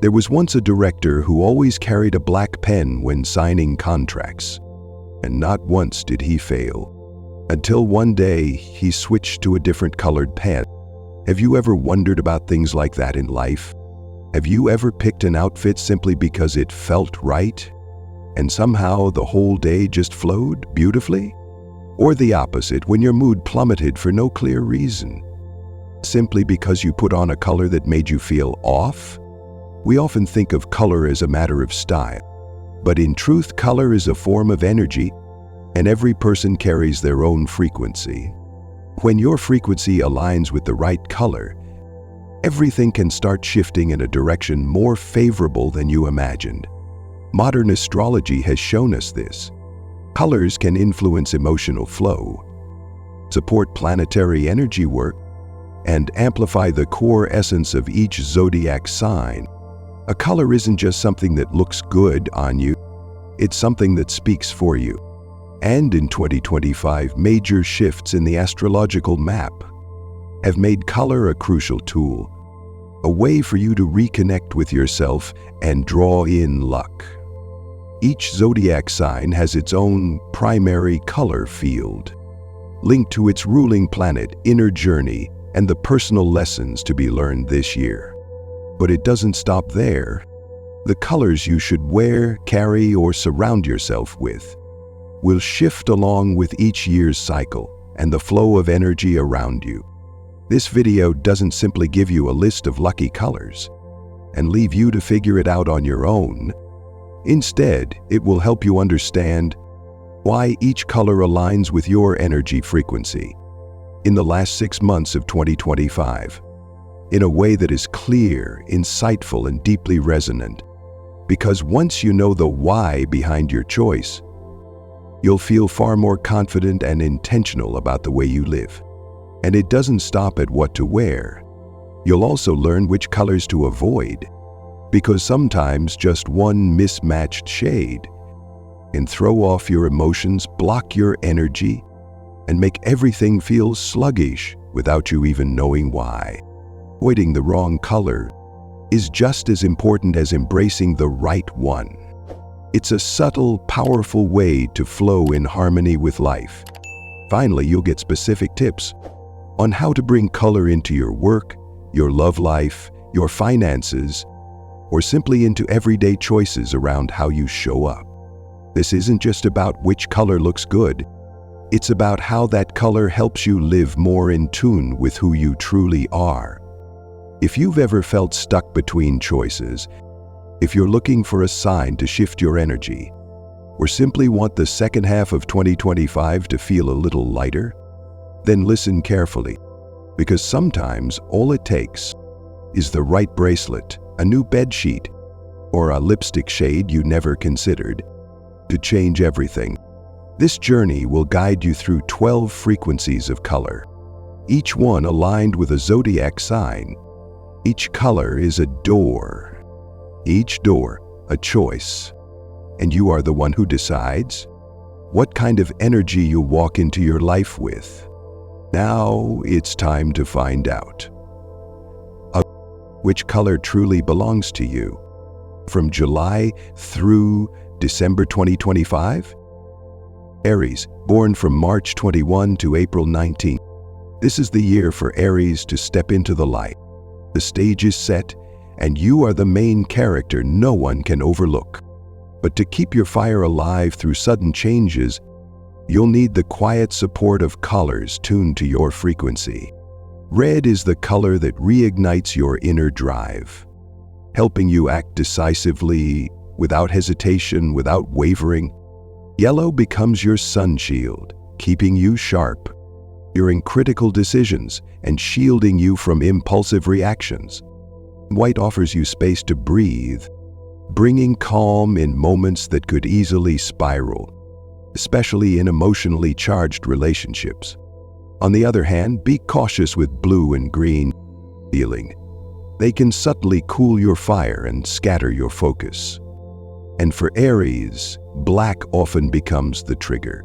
There was once a director who always carried a black pen when signing contracts, and not once did he fail. Until one day, he switched to a different colored pen. Have you ever wondered about things like that in life? Have you ever picked an outfit simply because it felt right, and somehow the whole day just flowed beautifully? Or the opposite, when your mood plummeted for no clear reason, simply because you put on a color that made you feel off? We often think of color as a matter of style, but in truth, color is a form of energy, and every person carries their own frequency. When your frequency aligns with the right color, everything can start shifting in a direction more favorable than you imagined. Modern astrology has shown us this. Colors can influence emotional flow, support planetary energy work, and amplify the core essence of each zodiac sign. A color isn't just something that looks good on you, it's something that speaks for you. And in 2025, major shifts in the astrological map have made color a crucial tool, a way for you to reconnect with yourself and draw in luck. Each zodiac sign has its own primary color field, linked to its ruling planet, inner journey, and the personal lessons to be learned this year. But it doesn't stop there. The colors you should wear, carry, or surround yourself with will shift along with each year's cycle and the flow of energy around you. This video doesn't simply give you a list of lucky colors and leave you to figure it out on your own. Instead, it will help you understand why each color aligns with your energy frequency in the last 6 months of 2025, in a way that is clear, insightful, and deeply resonant. Because once you know the why behind your choice, you'll feel far more confident and intentional about the way you live. And it doesn't stop at what to wear. You'll also learn which colors to avoid, because sometimes just one mismatched shade can throw off your emotions, block your energy, and make everything feel sluggish without you even knowing why. Avoiding the wrong color is just as important as embracing the right one. It's a subtle, powerful way to flow in harmony with life. Finally, you'll get specific tips on how to bring color into your work, your love life, your finances, or simply into everyday choices around how you show up. This isn't just about which color looks good. It's about how that color helps you live more in tune with who you truly are. If you've ever felt stuck between choices, if you're looking for a sign to shift your energy, or simply want the second half of 2025 to feel a little lighter, then listen carefully, because sometimes all it takes is the right bracelet, a new bedsheet, or a lipstick shade you never considered to change everything. This journey will guide you through 12 frequencies of color, each one aligned with a zodiac sign. Each color is a door, each door a choice, and you are the one who decides what kind of energy you walk into your life with. Now it's time to find out which color truly belongs to you. From July through December 2025, Aries, born from March 21 to April 19. This is the year for Aries to step into the light. The stage is set, and you are the main character no one can overlook. But to keep your fire alive through sudden changes, you'll need the quiet support of colors tuned to your frequency. Red is the color that reignites your inner drive, helping you act decisively, without hesitation, without wavering. Yellow becomes your sun shield, keeping you sharp during critical decisions and shielding you from impulsive reactions. White offers you space to breathe, bringing calm in moments that could easily spiral, especially in emotionally charged relationships. On the other hand, be cautious with blue and green feeling. They can subtly cool your fire and scatter your focus. And for Aries, black often becomes the trigger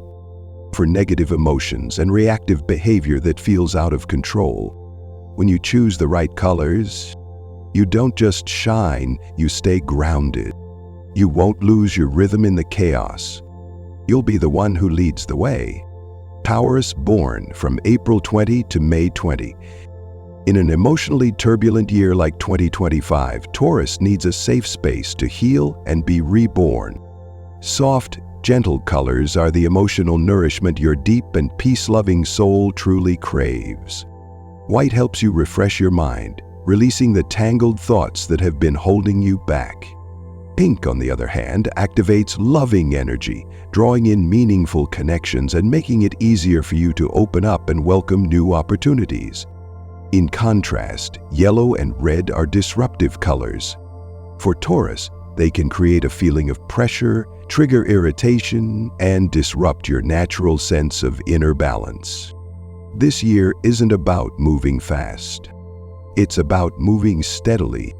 for negative emotions and reactive behavior that feels out of control. When you choose the right colors, You don't just shine, you stay grounded. You won't lose your rhythm in the chaos. You'll be the one who leads the way. Taurus, born from April 20 to May 20. In an emotionally turbulent year like 2025, Taurus needs a safe space to heal and be reborn. Soft, gentle colors are the emotional nourishment your deep and peace-loving soul truly craves. White helps you refresh your mind, releasing the tangled thoughts that have been holding you back. Pink, on the other hand, activates loving energy, drawing in meaningful connections and making it easier for you to open up and welcome new opportunities. In contrast, yellow and red are disruptive colors. For Taurus, they can create a feeling of pressure, trigger irritation, and disrupt your natural sense of inner balance. This year isn't about moving fast. It's about moving steadily.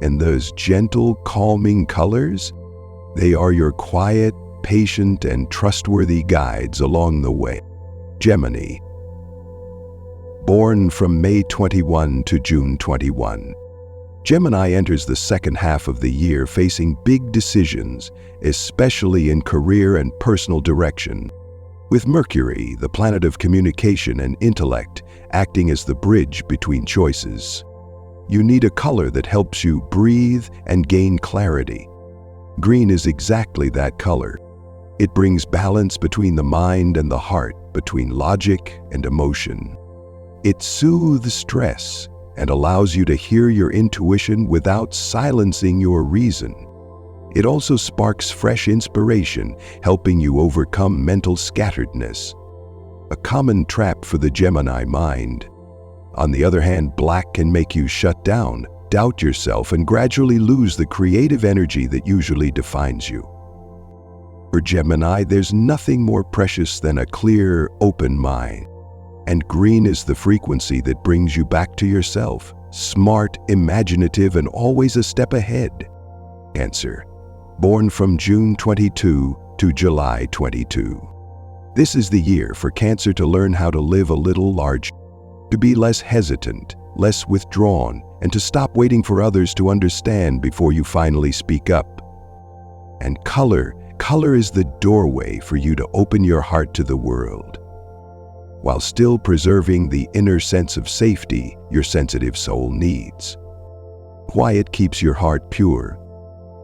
And those gentle, calming colors, they are your quiet, patient, and trustworthy guides along the way. Gemini, born from May 21 to June 21. Gemini enters the second half of the year facing big decisions, especially in career and personal direction. With Mercury, the planet of communication and intellect, acting as the bridge between choices. You need a color that helps you breathe and gain clarity. Green is exactly that color. It brings balance between the mind and the heart, between logic and emotion. It soothes stress and allows you to hear your intuition without silencing your reason. It also sparks fresh inspiration, helping you overcome mental scatteredness, a common trap for the Gemini mind. On the other hand, black can make you shut down, doubt yourself, and gradually lose the creative energy that usually defines you. For Gemini, there's nothing more precious than a clear, open mind. And green is the frequency that brings you back to yourself, smart, imaginative, and always a step ahead. Cancer, born from June 22 to July 22. This is the year for Cancer to learn how to live a little larger, to be less hesitant, less withdrawn, and to stop waiting for others to understand before you finally speak up. And color is the doorway for you to open your heart to the world, while still preserving the inner sense of safety your sensitive soul needs. Quiet keeps your heart pure,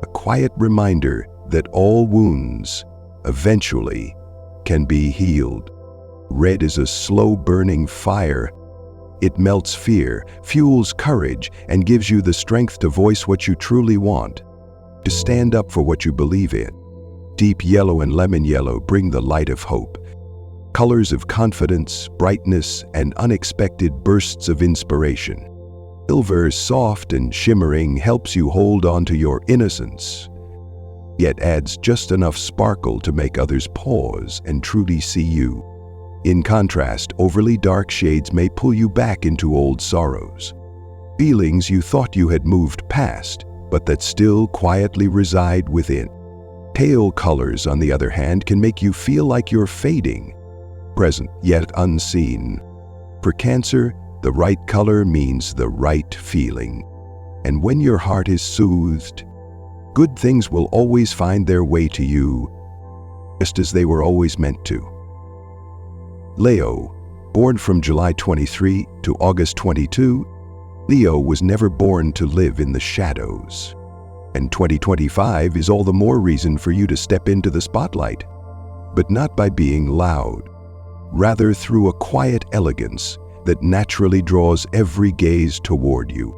a quiet reminder that all wounds eventually can be healed. Red is a slow-burning fire. It melts fear, fuels courage, and gives you the strength to voice what you truly want, to stand up for what you believe in. Deep yellow and lemon yellow bring the light of hope, colors of confidence, brightness, and unexpected bursts of inspiration. Silver, soft and shimmering, helps you hold on to your innocence, yet adds just enough sparkle to make others pause and truly see you. In contrast, overly dark shades may pull you back into old sorrows, feelings you thought you had moved past, but that still quietly reside within. Pale colors, on the other hand, can make you feel like you're fading, present yet unseen. For Cancer, the right color means the right feeling. And when your heart is soothed, good things will always find their way to you, just as they were always meant to. Leo, born from July 23 to August 22, Leo was never born to live in the shadows. And 2025 is all the more reason for you to step into the spotlight, but not by being loud, rather through a quiet elegance that naturally draws every gaze toward you.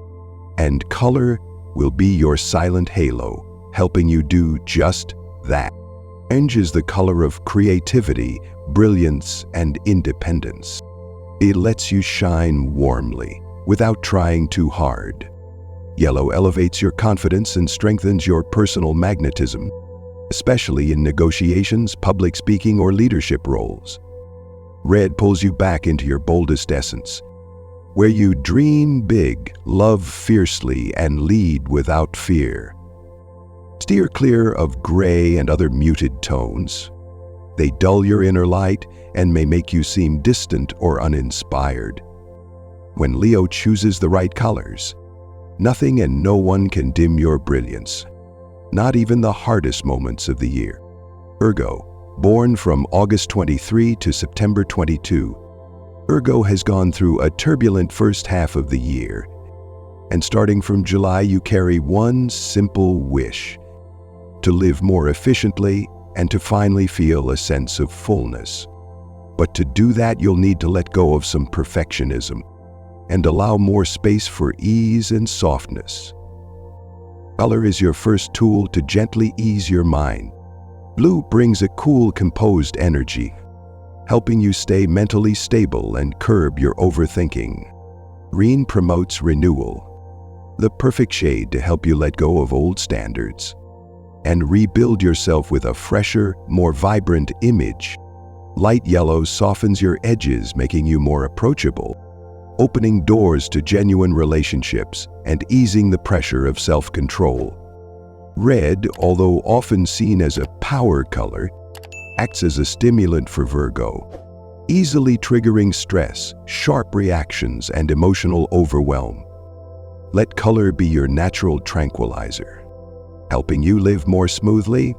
And color will be your silent halo, helping you do just that. Orange is the color of creativity, brilliance, and independence. It lets you shine warmly, without trying too hard. Yellow elevates your confidence and strengthens your personal magnetism, especially in negotiations, public speaking, or leadership roles. Red pulls you back into your boldest essence, where you dream big, love fiercely, and lead without fear. Steer clear of gray and other muted tones. They dull your inner light and may make you seem distant or uninspired. When Leo chooses the right colors, Nothing and no one can dim your brilliance, not even the hardest moments of the year. Virgo, born from August 23 to September 22. Virgo has gone through a turbulent first half of the year, and starting from July you carry one simple wish: to live more efficiently and to finally feel a sense of fullness. But to do that, you'll need to let go of some perfectionism and allow more space for ease and softness. Color is your first tool to gently ease your mind. Blue brings a cool, composed energy, helping you stay mentally stable and curb your overthinking. Green promotes renewal, the perfect shade to help you let go of old standards and rebuild yourself with a fresher, more vibrant image. Light yellow softens your edges, making you more approachable, opening doors to genuine relationships and easing the pressure of self-control. Red, although often seen as a power color, acts as a stimulant for Virgo, easily triggering stress, sharp reactions, and emotional overwhelm. Let color be your natural tranquilizer, helping you live more smoothly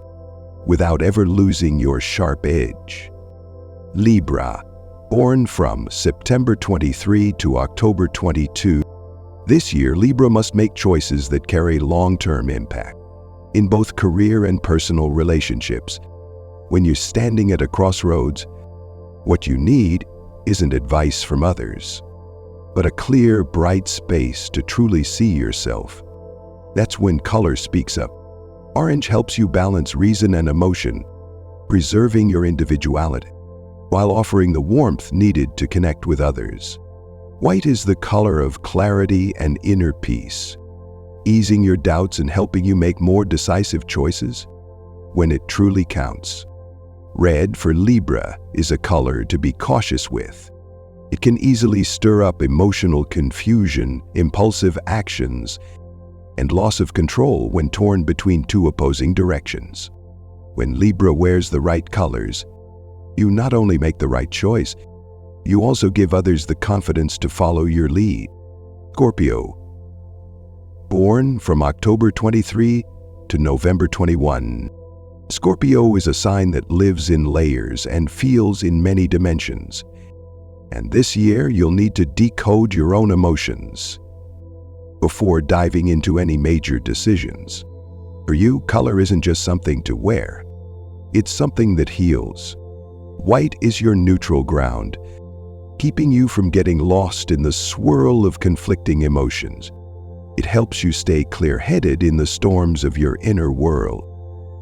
without ever losing your sharp edge. Libra, born from September 23 to October 22. This year, Libra must make choices that carry long-term impact in both career and personal relationships. When you're standing at a crossroads, what you need isn't advice from others, but a clear, bright space to truly see yourself. That's when color speaks up. Orange helps you balance reason and emotion, preserving your individuality while offering the warmth needed to connect with others. White is the color of clarity and inner peace, easing your doubts and helping you make more decisive choices when it truly counts. Red for Libra is a color to be cautious with. It can easily stir up emotional confusion, impulsive actions, and loss of control when torn between two opposing directions. When Libra wears the right colors, you not only make the right choice, you also give others the confidence to follow your lead. Scorpio, born from October 23 to November 21. Scorpio is a sign that lives in layers and feels in many dimensions. And this year, you'll need to decode your own emotions before diving into any major decisions. For you, color isn't just something to wear. It's something that heals. White is your neutral ground, keeping you from getting lost in the swirl of conflicting emotions. It helps you stay clear-headed in the storms of your inner world.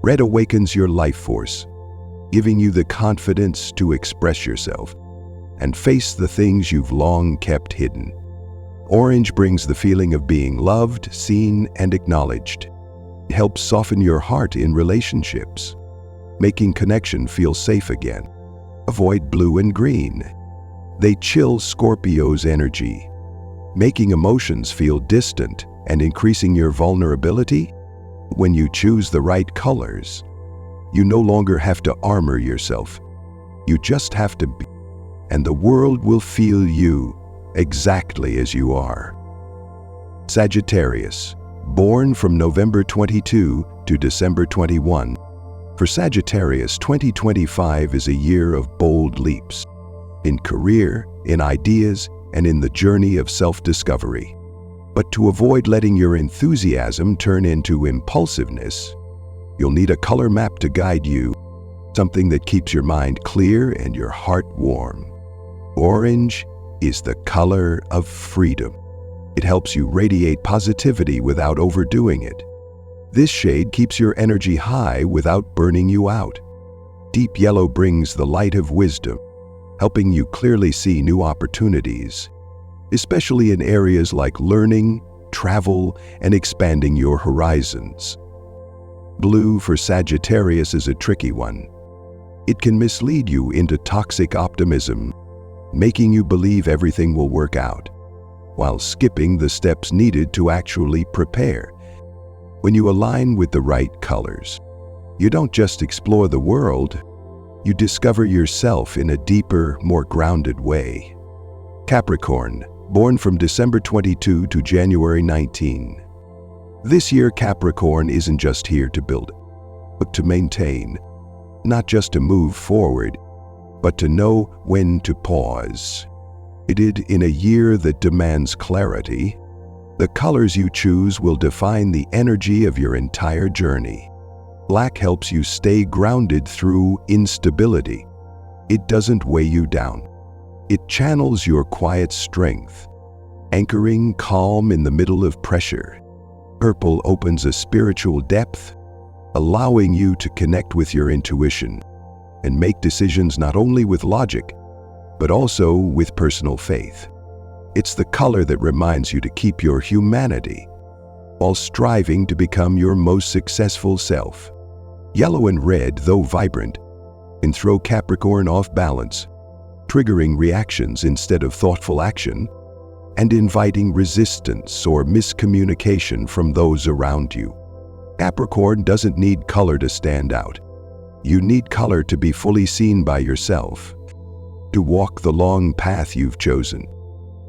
Red awakens your life force, giving you the confidence to express yourself and face the things you've long kept hidden. Orange brings the feeling of being loved, seen, and acknowledged. It helps soften your heart in relationships, making connection feel safe again. Avoid blue and green. They chill Scorpio's energy, making emotions feel distant and increasing your vulnerability. When you choose the right colors, you no longer have to armor yourself. You just have to be, and the world will feel you exactly as you are. Sagittarius, born from November 22 to December 21. For Sagittarius, 2025 is a year of bold leaps in career, in ideas, and in the journey of self-discovery. But to avoid letting your enthusiasm turn into impulsiveness, you'll need a color map to guide you, something that keeps your mind clear and your heart warm. Orange is the color of freedom. It helps you radiate positivity without overdoing it. This shade keeps your energy high without burning you out. Deep yellow brings the light of wisdom, helping you clearly see new opportunities, especially in areas like learning, travel, and expanding your horizons. Blue for Sagittarius is a tricky one. It can mislead you into toxic optimism, making you believe everything will work out, while skipping the steps needed to actually prepare. When you align with the right colors, you don't just explore the world, you discover yourself in a deeper, more grounded way. Capricorn, born from December 22 to January 19. This year, Capricorn isn't just here to build, but to maintain. Not just to move forward, but to know when to pause. In a year that demands clarity, the colors you choose will define the energy of your entire journey. Black helps you stay grounded through instability. It doesn't weigh you down. It channels your quiet strength, anchoring calm in the middle of pressure. Purple opens a spiritual depth, allowing you to connect with your intuition and make decisions not only with logic, but also with personal faith. It's the color that reminds you to keep your humanity while striving to become your most successful self. Yellow and red, though vibrant, can throw Capricorn off balance, triggering reactions instead of thoughtful action and inviting resistance or miscommunication from those around you. Capricorn doesn't need color to stand out. You need color to be fully seen by yourself, to walk the long path you've chosen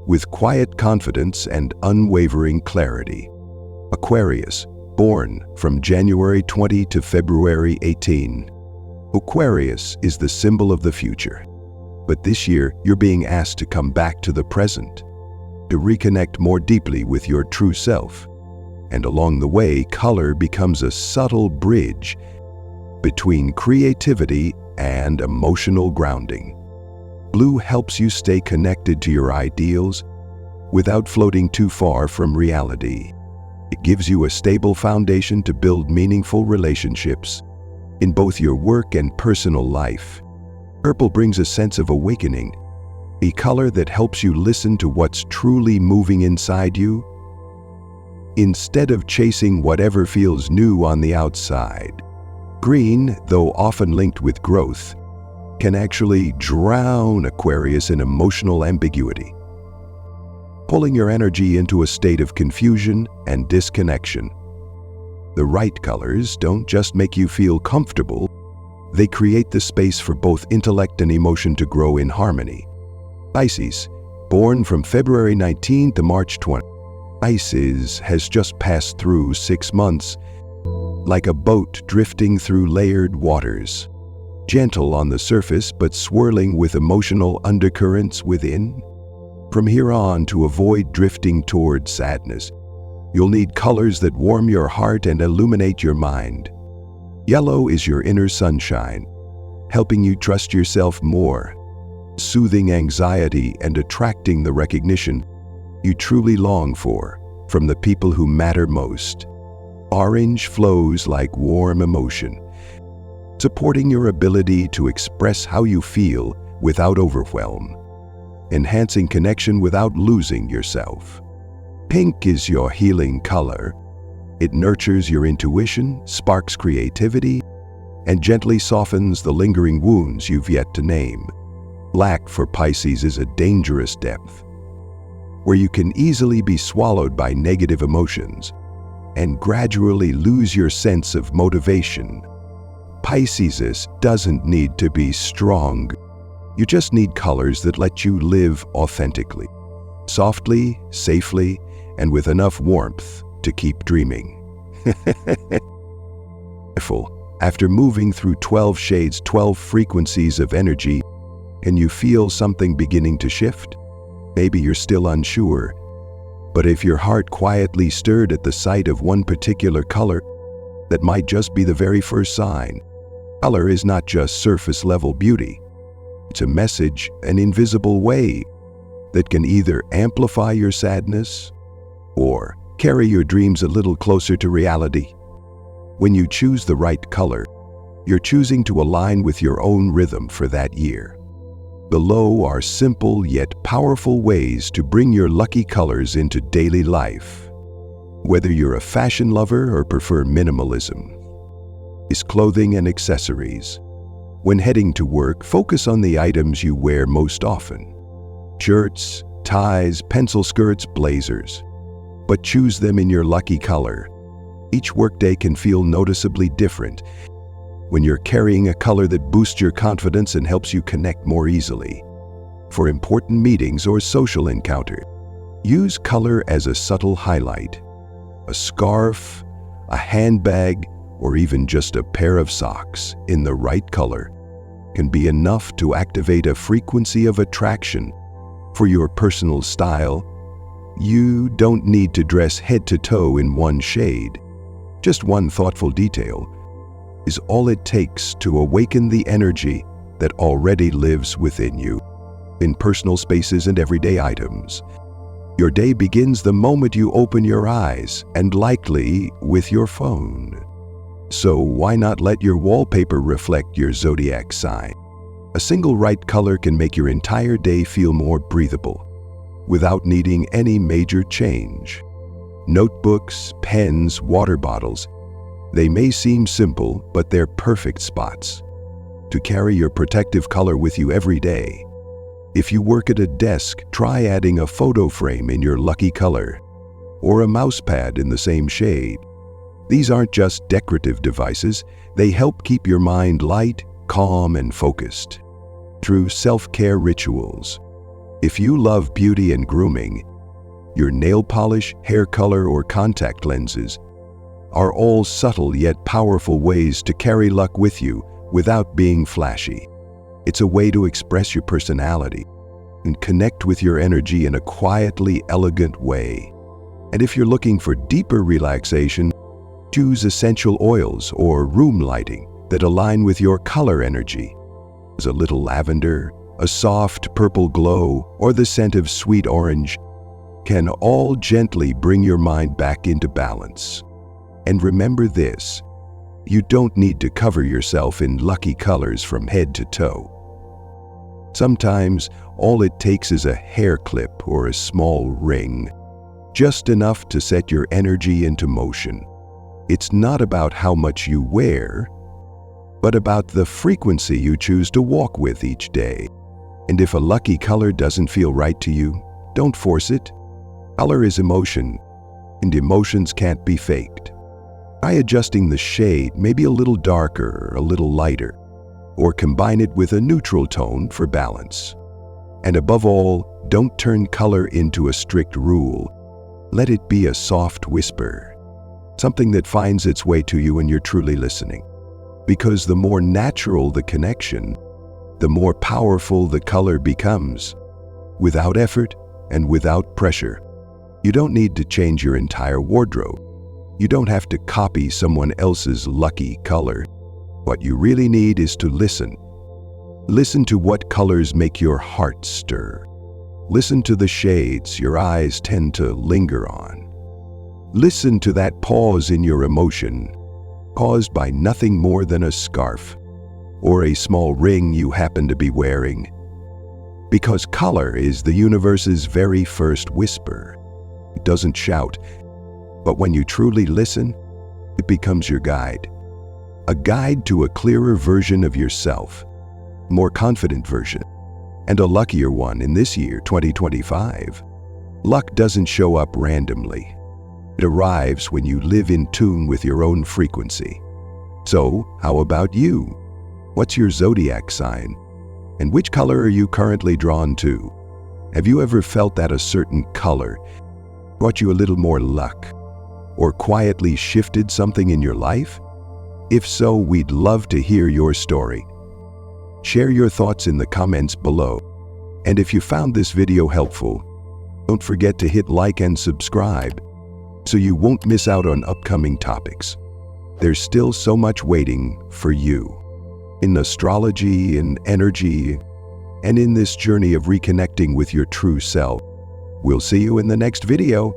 with quiet confidence and unwavering clarity. Aquarius, born from January 20 to February 18. Aquarius is the symbol of the future. But this year, you're being asked to come back to the present, to reconnect more deeply with your true self. And along the way, color becomes a subtle bridge between creativity and emotional grounding. Blue helps you stay connected to your ideals without floating too far from reality. It gives you a stable foundation to build meaningful relationships in both your work and personal life. Purple brings a sense of awakening, a color that helps you listen to what's truly moving inside you, instead of chasing whatever feels new on the outside. Green, though often linked with growth, can actually drown Aquarius in emotional ambiguity, pulling your energy into a state of confusion and disconnection. The right colors don't just make you feel comfortable, they create the space for both intellect and emotion to grow in harmony. Pisces, born from February 19 to March 20. Pisces has just passed through 6 months, like a boat drifting through layered waters, gentle on the surface but swirling with emotional undercurrents within. From here on, to avoid drifting toward sadness, you'll need colors that warm your heart and illuminate your mind. Yellow is your inner sunshine, helping you trust yourself more, soothing anxiety and attracting the recognition you truly long for from the people who matter most. Orange flows like warm emotion, supporting your ability to express how you feel without overwhelm, enhancing connection without losing yourself. Pink is your healing color. It nurtures your intuition, sparks creativity, and gently softens the lingering wounds you've yet to name. Black for Pisces is a dangerous depth, where you can easily be swallowed by negative emotions and gradually lose your sense of motivation. Pisces doesn't need to be strong. You just need colors that let you live authentically, softly, safely, and with enough warmth to keep dreaming. After moving through 12 shades, 12 frequencies of energy, and you feel something beginning to shift? Maybe you're still unsure, but if your heart quietly stirred at the sight of one particular color, that might just be the very first sign. Color is not just surface-level beauty. It's a message, an invisible wave, that can either amplify your sadness or carry your dreams a little closer to reality. When you choose the right color, you're choosing to align with your own rhythm for that year. Below are simple yet powerful ways to bring your lucky colors into daily life. Whether you're a fashion lover or prefer minimalism, is clothing and accessories. When heading to work, focus on the items you wear most often. Shirts, ties, pencil skirts, blazers. But choose them in your lucky color. Each workday can feel noticeably different when you're carrying a color that boosts your confidence and helps you connect more easily. For important meetings or social encounters, Use color as a subtle highlight. A scarf, a handbag, or even just a pair of socks in the right color can be enough to activate a frequency of attraction for your personal style. You don't need to dress head to toe in one shade. Just one thoughtful detail is all it takes to awaken the energy that already lives within you, in personal spaces and everyday items. Your day begins the moment you open your eyes, and likely with your phone. So why not let your wallpaper reflect your zodiac sign? A single right color can make your entire day feel more breathable, without needing any major change. Notebooks, pens, water bottles, they may seem simple, but they're perfect spots to carry your protective color with you every day. If you work at a desk, try adding a photo frame in your lucky color, or a mouse pad in the same shade. These aren't just decorative devices, they help keep your mind light, calm, and focused. Through self-care rituals. If you love beauty and grooming, your nail polish, hair color, or contact lenses are all subtle yet powerful ways to carry luck with you without being flashy. It's a way to express your personality and connect with your energy in a quietly elegant way. And if you're looking for deeper relaxation, choose essential oils or room lighting that align with your color energy. A little lavender, a soft purple glow, or the scent of sweet orange can all gently bring your mind back into balance. And remember this, you don't need to cover yourself in lucky colors from head to toe. Sometimes, all it takes is a hair clip or a small ring, just enough to set your energy into motion. It's not about how much you wear, but about the frequency you choose to walk with each day. And if a lucky color doesn't feel right to you, don't force it. Color is emotion, and emotions can't be faked. Try adjusting the shade, maybe a little darker, a little lighter, or combine it with a neutral tone for balance. And above all, don't turn color into a strict rule. Let it be a soft whisper, something that finds its way to you when you're truly listening. Because the more natural the connection, the more powerful the color becomes, without effort and without pressure. You don't need to change your entire wardrobe. You don't have to copy someone else's lucky color. What you really need is to listen. Listen to what colors make your heart stir. Listen to the shades your eyes tend to linger on. Listen to that pause in your emotion, caused by nothing more than a scarf or a small ring you happen to be wearing. Because color is the universe's very first whisper. It doesn't shout, but when you truly listen, it becomes your guide. A guide to a clearer version of yourself, more confident version, and a luckier one in this year, 2025. Luck doesn't show up randomly. It arrives when you live in tune with your own frequency. So, how about you? What's your zodiac sign? And which color are you currently drawn to? Have you ever felt that a certain color brought you a little more luck, or quietly shifted something in your life? If so, we'd love to hear your story. Share your thoughts in the comments below. And if you found this video helpful, don't forget to hit like and subscribe so you won't miss out on upcoming topics. There's still so much waiting for you in astrology, in energy, and in this journey of reconnecting with your true self. We'll see you in the next video.